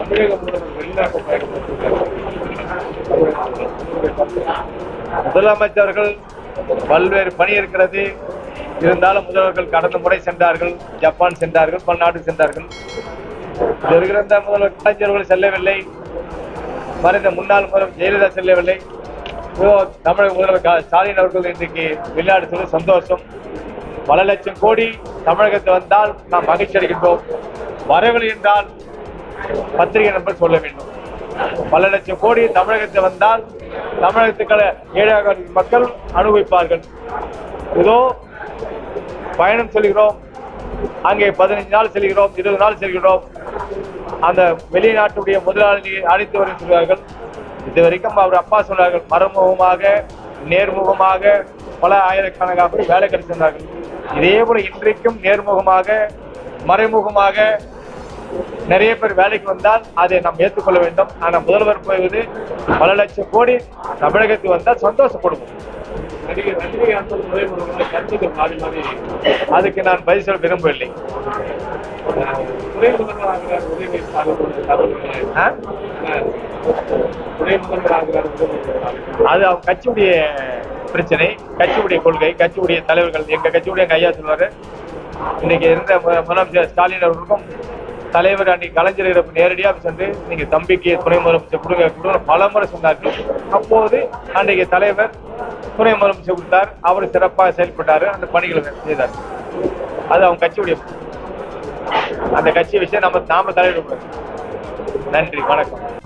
தமிழக முதல்வர் வெளிநாட்டு பயணம் முதலமைச்சர்கள் பல்வேறு பணி இருக்கிறது. இருந்தாலும் முதல்வர்கள் கடந்த முறை சென்றார்கள், ஜப்பான் சென்றார்கள், பல நாடு சென்றார்கள். இருக்கிற முதல்வர் கலைஞர்கள் செல்லவில்லை, மறைந்த முன்னாள் முதல்வர் ஜெயலலிதா செல்லவில்லை. தமிழக முதல்வர் ஸ்டாலின் அவர்கள் இன்றைக்கு வெளிநாடு செல்வது சந்தோஷம். பல லட்சம் கோடி தமிழகத்தில் வந்தால் நாம் மகிழ்ச்சி அடைகின்றோம். வரவில்லை என்றால் பத்திரிகை நம்பர் சொல்ல வேண்டும். பல லட்சம் கோடி தமிழகத்தில் வந்தால் தமிழகத்துக்களை ஏழை மக்கள் அனுபவிப்பார்கள். இதோ பயணம் செல்கிறோம், அங்கே 15 நாள் செல்கிறோம், 20 நாள் செல்கிறோம். அந்த வெளிநாட்டுடைய முதலாளியை அழைத்து வர சொல்வார்கள். இதுவரைக்கும் அவர் அப்பா சொன்னார்கள், மறைமுகமாக நேர்முகமாக பல ஆயிரக்கணக்காக வேலை கிடைச்சிருந்தார்கள். இதே போல இன்றைக்கும் நேர்முகமாக மறைமுகமாக நிறைய பேர் வேலைக்கு வந்தால் அதை நாம் ஏற்றுக்கொள்ள வேண்டும். ஆனால் முதல்வர் போவது பல லட்சம் கோடி தமிழகத்துக்கு வந்தால் சந்தோஷப்படுவோம். அதுக்கு நான் பதில் சொல்ல விரும்பவில்லை. அது அவங்க கட்சியுடைய பிரச்சனை, கட்சியுடைய கொள்கை, கட்சியுடைய தலைவர்கள். எங்க கட்சியுடைய எங்க ஐயா சொல்வாரு, இன்னைக்கு இருந்த முதலமைச்சர் ஸ்டாலின் அவர்களுக்கும் தலைவர் அன்னைக்கு கலைஞரிடம் நேரடியாக சென்று நீங்க தம்பிக்கு துணை முதலமைச்சர் கொடுங்க பல முறை சொன்னார்கள். அப்போது அன்றைக்கு தலைவர் துணை முதலமைச்சர் கொடுத்தார். அவர் சிறப்பாக செயல்பட்டாரு, அந்த பணிகளை செய்தார். அது அவங்க கட்சியுடைய அந்த கட்சி விஷயம் நாம தலையிடக்கூடாது. நன்றி, வணக்கம்.